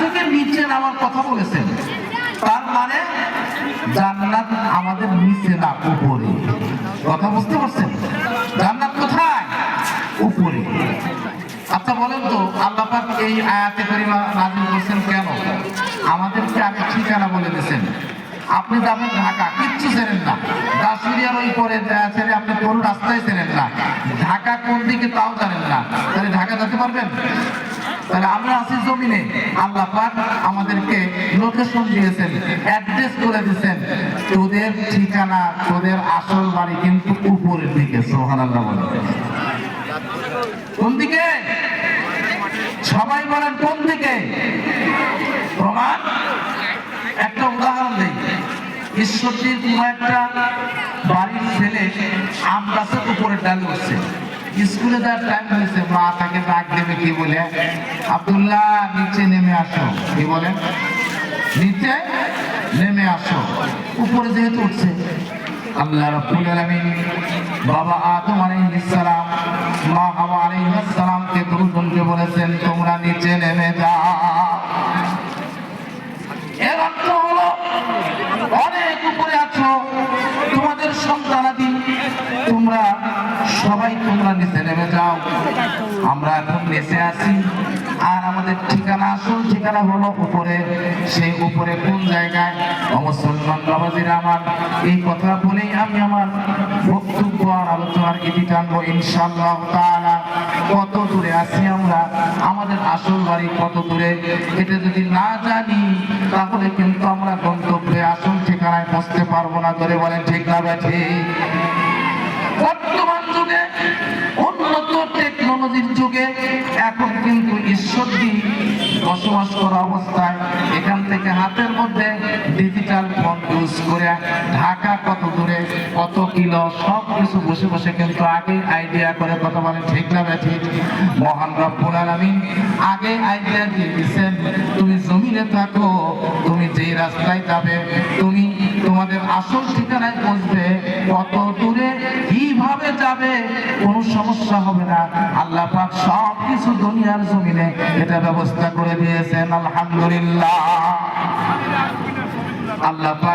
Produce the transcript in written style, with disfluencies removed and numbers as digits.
থেকে নিচে নামার কথা বলেছেন, তার মানে জান্নাত আমাদের নিচে না, উপরে। কথা বুঝতে পারছেন? জান্নাত কোথায়? উপরে। আচ্ছা বলেন তো, আল্লাহ পাক এই আয়াতে কারিমা নাযিল করেছেন কেন? আমাদেরকে আগে ঠিকানা বলে দিয়েছেন। আপনি যাবেন ঢাকা, কিচ্ছু চেনেন না, দাসুরিয়ার ওই পরে ছেড়ে আপনি কোন রাস্তায় চেনেন না, ঢাকা কোন দিকে তাও জানেন না, তাহলে ঢাকা যেতে পারবেন? তাহলে আমরা আছি জমিনে, আল্লাহ পাক আমাদেরকে লোকেশন দিয়েছেন, অ্যাড্রেস করে দিয়েছেন, তোদের ঠিকানা, তোদের আসল বাড়ি কিন্তু উপরের দিকে। সুবহানাল্লাহ বলেন। কোন দিকে? সবাই বলেন কোন দিকে? প্রমাণ একটা উদাহরণ দেই। ঈশ্বরদীর কোন একটা বাড়ির ছেলে আম গাছের উপরে ডালে উঠছে, স্কুলে যাওয়ার টাইম হয়েছে, মা তাকে ডাক দেবে, কি বলে? আব্দুল্লাহ নিচে নেমে আসো। কি বলে? নিচে নেমে আসো। উপরে যেহেতু উঠছে, আল্লাহ রাব্বুল আলামিন বাবা আদম আলাইহিস সালাম, মা হাওয়া আলাইহিস সালামকে দুজনকে বলেছেন, তোমরা নিচে নেমে যাও। এর অর্থ হলো অনেক উপরে আছো, তোমাদের সন্তানাদি, তোমরা সবাই তোমরা নিচে নেমে যাও। আমরা এখন নিচে আছি, আর আমাদের ঠিকানা, আসল ঠিকানা হলো উপরে। সেই উপরে কোন জায়গায়? মুসলমান বাবাজিরা আমার, এই কথা বলেই আমি আমার বক্তব্য আর আলোচনার ইতি টানবো ইনশাআল্লাহ তাআলা। কত দূরে আছি আমরা, আমাদের আসল বাড়ি কত দূরে, এটা যদি না জানি তাহলে কিন্তু আমরা গন্তব্যে, আসল ঠিকানায় পৌঁছতে পারবো না। ধরে বলেন ঠিক না ঠিক? বর্তমান যুগে, উন্নত টেকনোলজির যুগে, এখন কিন্তু ঈশ্বরদী বসবাস করা অবস্থায় এখান থেকে হাতের মধ্যে ডিজিটাল ফোন ইউজ করে ঢাকা কত দূরে, কত কিলো, সব কিছু বসে বসে কিন্তু আগে আইডিয়া করে। কথা বলেন ঠিক না ঠিক? মহান রব্বুল আলামিন আগে আইডিয়া দিয়ে দিচ্ছেন, তুমি জমিনে থাকো, তুমি যেই রাস্তায় যাবে, তুমি তোমাদের আসল ঠিকানায় পৌঁছবে, কত দূরে কিভাবে যাবে, কোনো সমস্যা হবে না। আল্লাহ পাক সব কিছু দুনিয়ার জমিনে এটা ব্যবস্থা করে দিয়েছেন। আলহামদুলিল্লাহ। আল্লাহ পাক